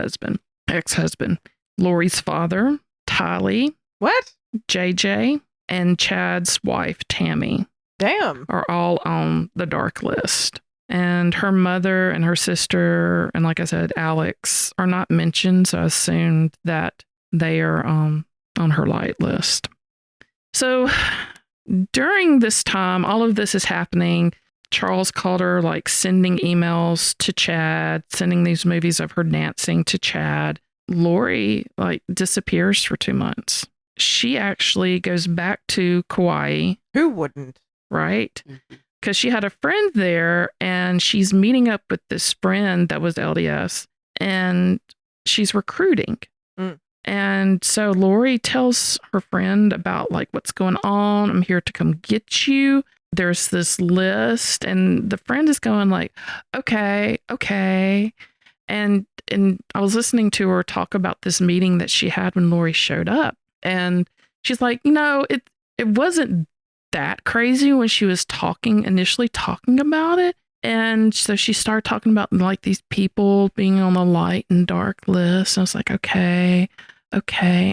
ex-husband. Lori's father, Tylee. What? JJ, and Chad's wife, Tammy. Damn. Are all on the dark list. And her mother and her sister, and like I said, Alex, are not mentioned. So I assumed that they are on her light list. So during this time, all of this is happening. Charles called her like sending emails to Chad, sending these movies of her dancing to Chad. Lori like disappears for 2 months. She actually goes back to Kauai. Who wouldn't? Right? Because she had a friend there and she's meeting up with this friend that was LDS and she's recruiting. And so Lori tells her friend about like what's going on. I'm here to come get you. There's this list and the friend is going like, okay. And I was listening to her talk about this meeting that she had when Lori showed up. And she's like, it wasn't that crazy when she was initially talking about it. And so she started talking about like these people being on the light and dark list. And I was like, okay.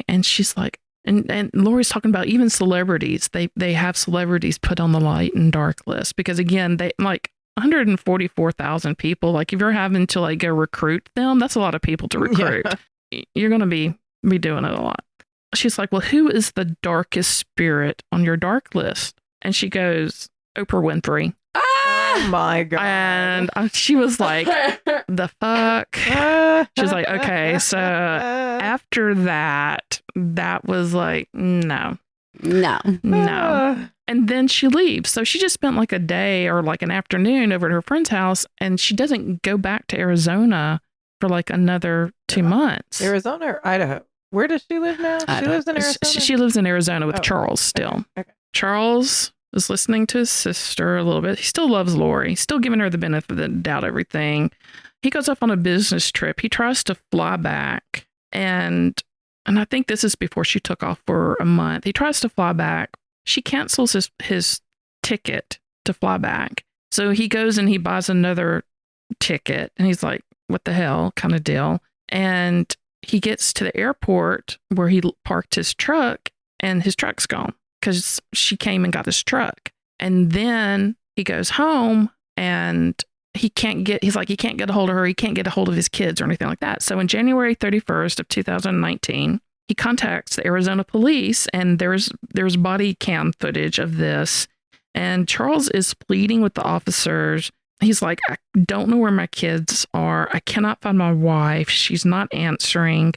And she's like, and Lori's talking about even celebrities. They have celebrities put on the light and dark list because again, they like 144,000 people. Like if you're having to like go recruit them, that's a lot of people to recruit. You're going to be doing it a lot. She's like, well, who is the darkest spirit on your dark list? And she goes, Oprah Winfrey. Oh my God. And she was like, the fuck? She was like, okay. So after that was like, no. And then she leaves. So she just spent like a day or like an afternoon over at her friend's house. And she doesn't go back to Arizona for like another 2 months. Arizona or Idaho? Where does she live now? She lives in Arizona? She lives in Arizona with Charles still. Okay. Charles is listening to his sister a little bit. He still loves Lori. Still giving her the benefit of the doubt, everything. He goes off on a business trip. He tries to fly back. And I think this is before she took off for a month. He tries to fly back. She cancels his ticket to fly back. So he goes and he buys another ticket. And he's like, what the hell kind of deal. And he gets to the airport where he parked his truck, and his truck's gone because she came and got his truck. And then he goes home, and he can't get a hold of her. He can't get a hold of his kids or anything like that. So on January 31st of 2019, he contacts the Arizona police, and there's body cam footage of this. And Charles is pleading with the officers. He's like, I don't know where my kids are. I cannot find my wife. She's not answering.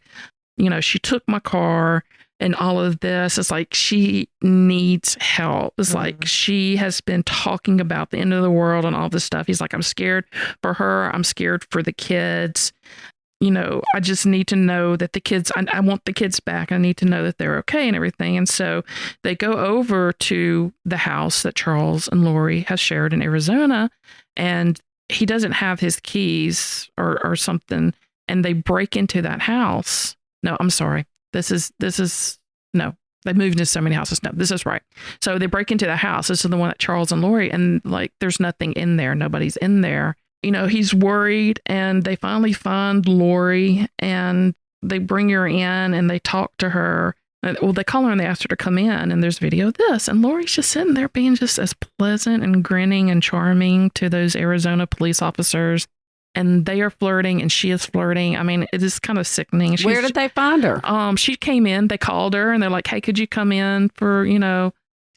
She took my car and all of this. It's like she needs help. It's like she has been talking about the end of the world and all this stuff. He's like, I'm scared for her. I'm scared for the kids. I just need to know that the kids, I want the kids back. I need to know that they're okay and everything. And so they go over to the house that Charles and Lori have shared in Arizona, and he doesn't have his keys or something. And they break into that house. No, I'm sorry. No, they moved into so many houses. No, this is right. So they break into the house. This is the one that Charles and Lori, and like, there's nothing in there. Nobody's in there. He's worried, and they finally find Lori, and they bring her in, and they talk to her. Well, they call her and they ask her to come in, and there's video of this. And Lori's just sitting there being just as pleasant and grinning and charming to those Arizona police officers. And they are flirting, and she is flirting. I mean, it is kind of sickening. Where did they find her? She came in, they called her, and they're like, hey, could you come in for,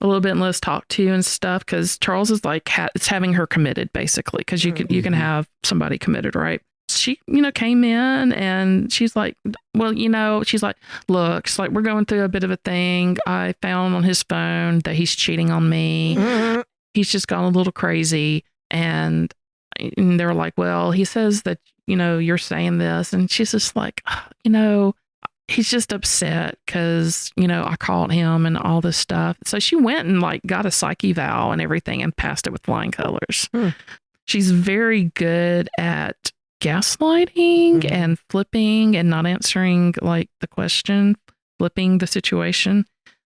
a little bit and let's talk to you and stuff? Because Charles is like, it's having her committed, basically, because you can have somebody committed, right? She, came in, and she's like, well, she's like, look, she's like, we're going through a bit of a thing. I found on his phone that he's cheating on me. He's just gone a little crazy. And they're like, well, he says that, you're saying this. And she's just like, he's just upset because, I called him and all this stuff. So she went and like got a psych eval and everything and passed it with flying colors. She's very good at gaslighting and flipping and not answering like the question, flipping the situation,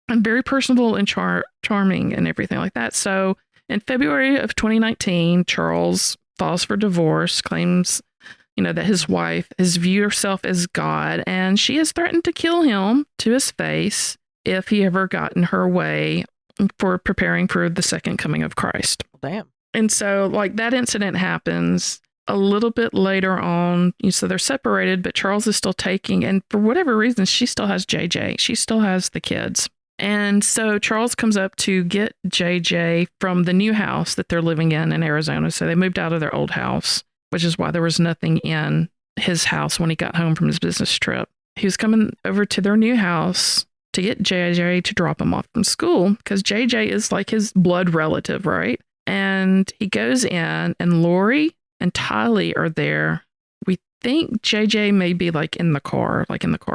and very personable and charming and everything like that. So in February of 2019, Charles files for divorce, claims that his wife has viewed herself as God, and she has threatened to kill him to his face if he ever got in her way for preparing for the second coming of Christ. Damn. And so like that incident happens a little bit later on. So they're separated, but Charles is still taking, and for whatever reason, she still has JJ. She still has the kids. And so Charles comes up to get JJ from the new house that they're living in Arizona. So they moved out of their old house, which is why there was nothing in his house when he got home from his business trip. He was coming over to their new house to get JJ to drop him off from school because JJ is like his blood relative, right? And he goes in, and Lori and Tylee are there. We think JJ may be like in the car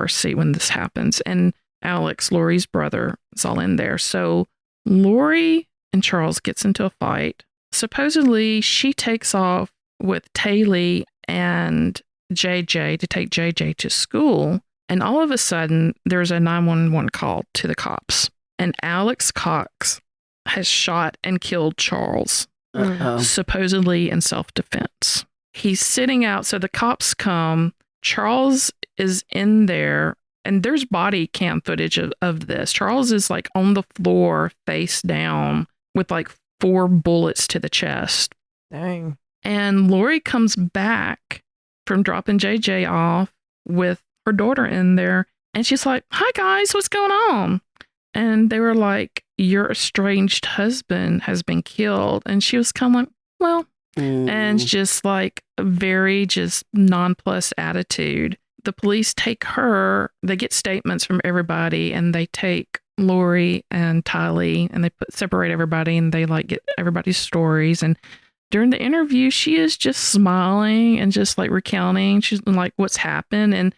seat when this happens. And Alex, Lori's brother, is all in there. So Lori and Charles gets into a fight. Supposedly, she takes off with Tylee and JJ to take JJ to school. And all of a sudden, there's a 911 call to the cops. And Alex Cox has shot and killed Charles, supposedly in self-defense. He's sitting out. So the cops come. Charles is in there. And there's body cam footage of this. Charles is like on the floor, face down, with like 4 bullets to the chest. Dang. And Lori comes back from dropping JJ off with her daughter in there. And she's like, hi guys, what's going on? And they were like, your estranged husband has been killed. And she was kind of like, well, and just like a very just nonplussed attitude. The police take her, they get statements from everybody, and they take Lori and Tylee and they separate everybody, and they like get everybody's stories. And during the interview, she is just smiling and just like recounting, she's like what's happened. And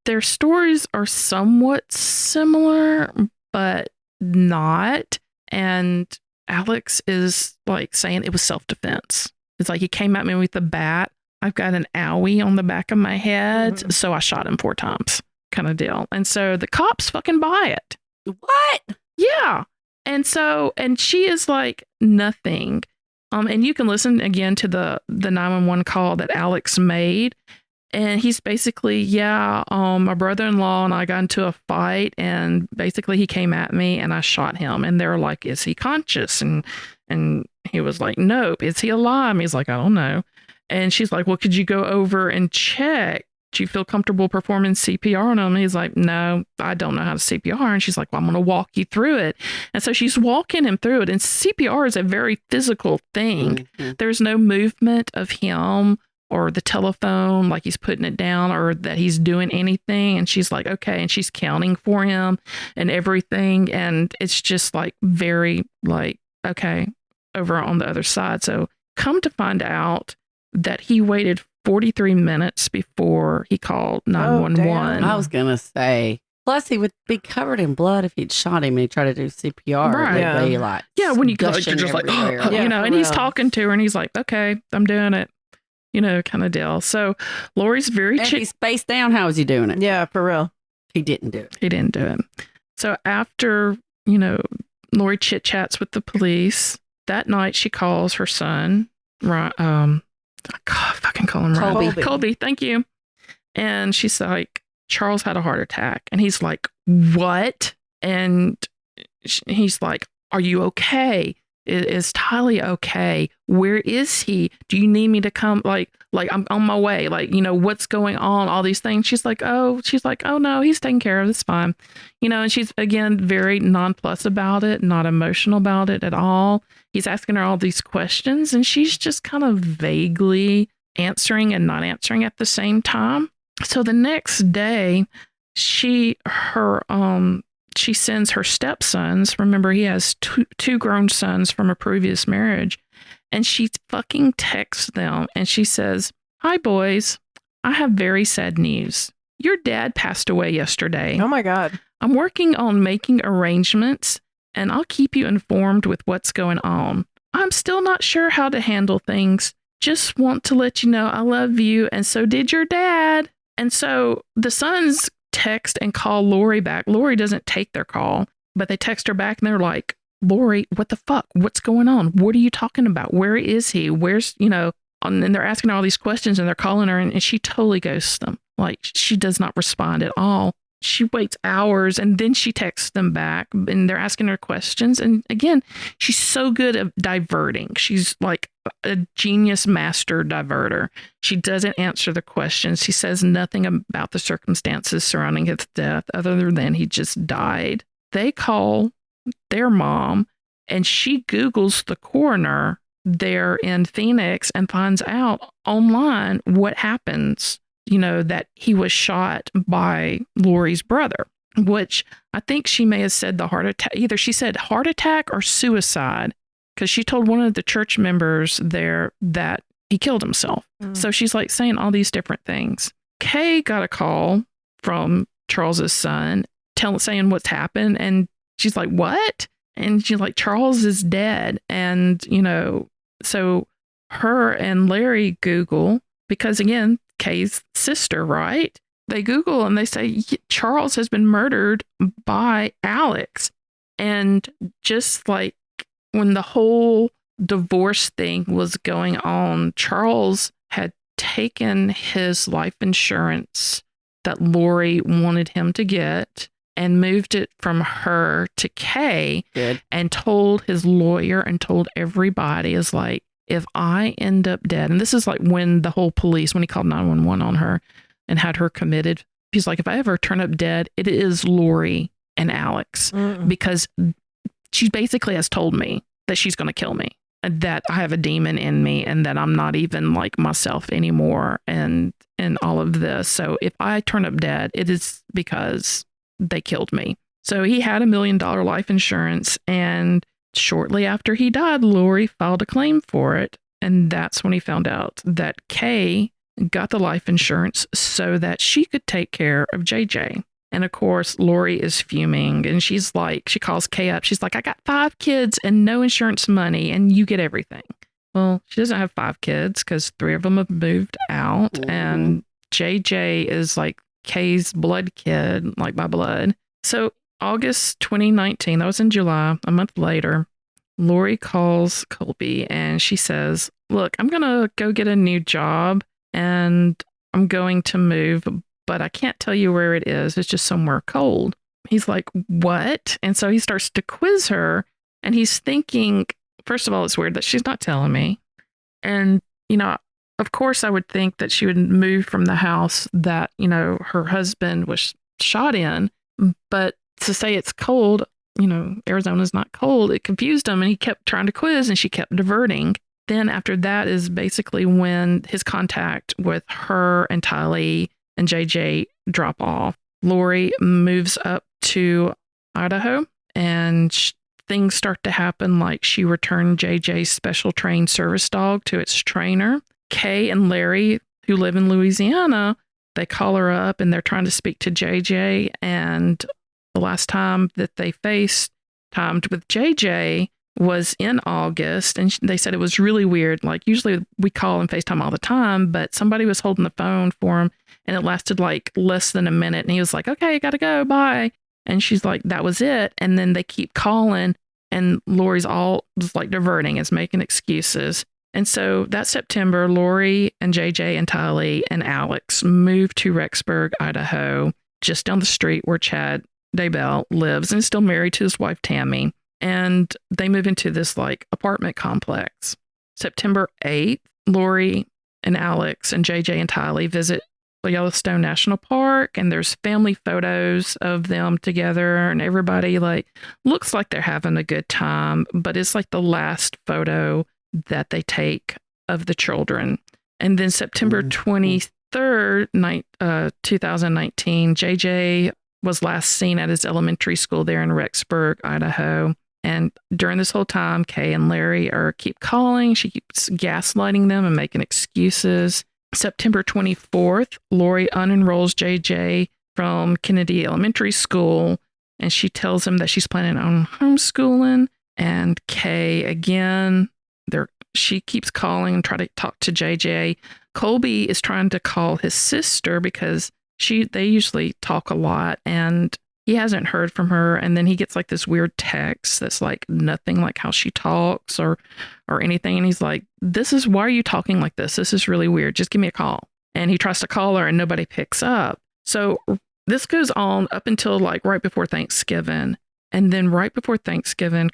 their stories are somewhat similar, but not. And Alex is like saying it was self-defense. It's like he came at me with a bat. I've got an owie on the back of my head, so I shot him 4 times, kind of deal. And so the cops fucking buy it. What? Yeah. And so, and she is like nothing. And you can listen again to the 911 call that Alex made. And he's basically, my brother-in-law and I got into a fight, and basically he came at me and I shot him. And they're like, is he conscious? And he was like, nope. Is he alive? And he's like, I don't know. And she's like, well, could you go over and check? Do you feel comfortable performing CPR on him? And he's like, no, I don't know how to CPR. And she's like, well, I'm going to walk you through it. And so she's walking him through it. And CPR is a very physical thing. Mm-hmm. There's no movement of him or the telephone, like he's putting it down or that he's doing anything. And she's like, okay. And she's counting for him and everything. And it's just like very like, okay, over on the other side. So come to find out that he waited 43 minutes before he called 911. I was going to say, plus he would be covered in blood if he'd shot him and he tried to do CPR. Right. Yeah. When you go, you're just like, and he's talking to her and he's like, okay, I'm doing it. Kind of deal. So Lori's very if he's face down, how is he doing it? Yeah, for real. He didn't do it. He didn't do it. So after, Lori chit chats with the police, that night she calls her son, God, if I can call him Colby, thank you. And she's like, Charles had a heart attack. And he's like, what? And he's like, are you okay? Is Tylee okay? Where is he? Do you need me to come? Like I'm on my way. What's going on? All these things. She's like, oh no, he's taken care of. It's fine. And she's again, very nonplussed about it, not emotional about it at all. He's asking her all these questions and she's just kind of vaguely answering and not answering at the same time. So the next day she sends her stepsons. Remember, he has two grown sons from a previous marriage. And she fucking texts them and she says, hi, boys. I have very sad news. Your dad passed away yesterday. Oh, my God. I'm working on making arrangements and I'll keep you informed with what's going on. I'm still not sure how to handle things. Just want to let you know I love you. And so did your dad. And so the sons text and call Lori back. Lori doesn't take their call, but they text her back and they're like, Lori, what the fuck? What's going on? What are you talking about? Where is he? Where's, and they're asking her all these questions and they're calling her and she totally ghosts them. Like she does not respond at all. She waits hours and then she texts them back and they're asking her questions. And again, she's so good at diverting. She's like a genius master diverter. She doesn't answer the questions. She says nothing about the circumstances surrounding his death other than he just died. They call their mom and she Googles the coroner there in Phoenix and finds out online what happens. That he was shot by Lori's brother, which I think she may have said the heart attack. Either she said heart attack or suicide because she told one of the church members there that he killed himself. So she's like saying all these different things. Kay got a call from Charles's son saying what's happened. And she's like, what? And she's like, Charles is dead. And, so her and Larry Google, because again, Kay's sister, right? They Google and they say Charles has been murdered by Alex. And just like when the whole divorce thing was going on, Charles had taken his life insurance that Lori wanted him to get and moved it from her to Kay. Good. And told his lawyer and told everybody is like, if I end up dead, and this is like when the whole police, when he called 911 on her and had her committed, he's like, if I ever turn up dead, it is Lori and Alex, because she basically has told me that she's going to kill me, that I have a demon in me and that I'm not even like myself anymore and all of this. So if I turn up dead, it is because they killed me. So he had $1 million life insurance, and shortly after he died, Lori filed a claim for it. And that's when he found out that Kay got the life insurance so that she could take care of JJ. And of course, Lori is fuming and she's like, she calls Kay up. She's like, I got 5 kids and no insurance money and you get everything. Well, she doesn't have 5 kids because 3 of them have moved out. Ooh. And JJ is like Kay's blood kid, like by blood. So August 2019, that was in July, a month later, Lori calls Colby and she says, look, I'm going to go get a new job and I'm going to move, but I can't tell you where it is. It's just somewhere cold. He's like, what? And so he starts to quiz her and he's thinking, first of all, it's weird that she's not telling me. And, you know, of course I would think that she would move from the house that, you know, her husband was shot in, but to say it's cold, you know, Arizona's not cold. It confused him and he kept trying to quiz and she kept diverting. Then after that is basically when his contact with her and Tylee and JJ drop off. Lori moves up to Idaho and things start to happen, like she returned JJ's special trained service dog to its trainer. Kay and Larry, who live in Louisiana, they call her up and they're trying to speak to JJ. And the last time that they FaceTimed with JJ was in August. And they said it was really weird. Like usually we call and FaceTime all the time, but somebody was holding the phone for him and it lasted like less than a minute. And he was like, okay, I gotta go, bye. And she's like, that was it. And then they keep calling and Lori's all just like diverting, is making excuses. And so that September, Lori and JJ and Tylee and Alex moved to Rexburg, Idaho, just down the street where Chad Daybell lives and is still married to his wife, Tammy. And they move into this like apartment complex. September 8th, Lori and Alex and JJ and Tylee visit Yellowstone National Park, and there's family photos of them together and everybody like looks like they're having a good time, but it's like the last photo that they take of the children. And then September 23rd, 2019, JJ was last seen at his elementary school there in Rexburg, Idaho. And during this whole time, Kay and Larry keep calling. She keeps gaslighting them and making excuses. September 24th, Lori unenrolls JJ from Kennedy Elementary School, and she tells him that she's planning on homeschooling. And Kay, again, she keeps calling and try to talk to JJ. Colby is trying to call his sister because they usually talk a lot, and he hasn't heard from her. And then he gets like this weird text that's like nothing like how she talks or anything. And he's like, why are you talking like this? This is really weird. Just give me a call. And he tries to call her and nobody picks up. So this goes on up until like right before Thanksgiving. And then right before Thanksgiving,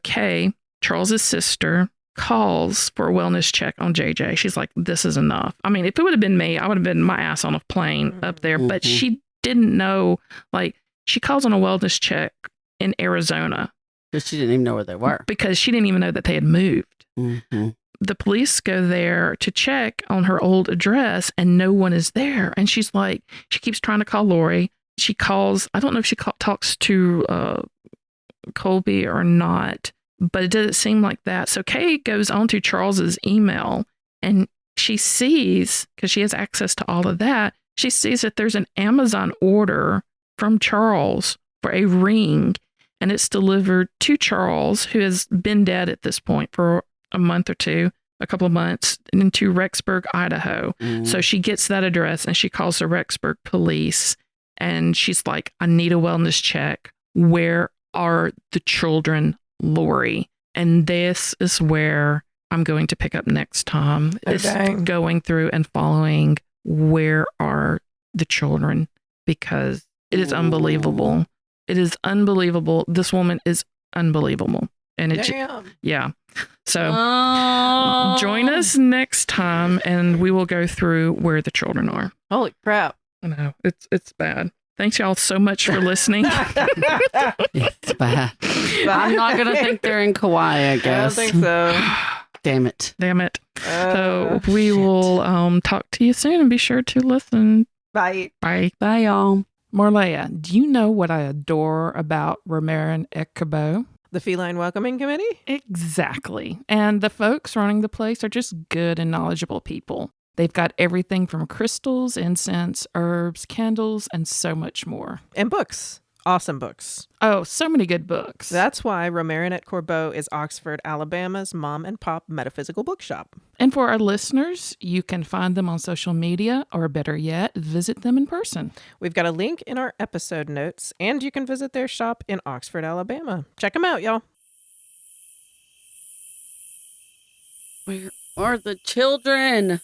Kay, Charles's sister, calls for a wellness check on JJ. She's like, this is enough. I mean, if it would have been me, I would have been my ass on a plane up there, but she didn't know, like she calls on a wellness check in Arizona. Because she didn't even know where they were. Because she didn't even know that they had moved. Mm-hmm. The police go there to check on her old address and no one is there. And she's like, she keeps trying to call Lori. She calls, I don't know if she talks to Colby or not, but it doesn't seem like that. So Kay goes on to Charles's email and she sees, because she has access to all of that, she sees that there's an Amazon order from Charles for a ring, and it's delivered to Charles, who has been dead at this point for a couple of months, into Rexburg, Idaho. So she gets that address and she calls the Rexburg police and she's like, I need a wellness check. Where are the children, Lori? And this is where I'm going to pick up next time. It's going through and following where are the children, because it is unbelievable. It is unbelievable. This woman is unbelievable. And yeah. So join us next time and we will go through where the children are. Holy crap. I know. It's bad. Thanks y'all so much for listening. It's bad. I'm not going to think they're in Kauai, I guess. I don't think so. Damn it. So we will talk to you soon and be sure to listen. Bye. Bye, y'all. Marleah, do you know what I adore about Romarin et Cabot? The Feline Welcoming Committee? Exactly. And the folks running the place are just good and knowledgeable people. They've got everything from crystals, incense, herbs, candles, and so much more. And books. Awesome books. Oh, so many good books. That's why Romarin et Corbeau is Oxford, Alabama's mom and pop metaphysical bookshop. And for our listeners, you can find them on social media, or better yet, visit them in person. We've got a link in our episode notes, and you can visit their shop in Oxford, Alabama. Check them out, y'all. Where are the children?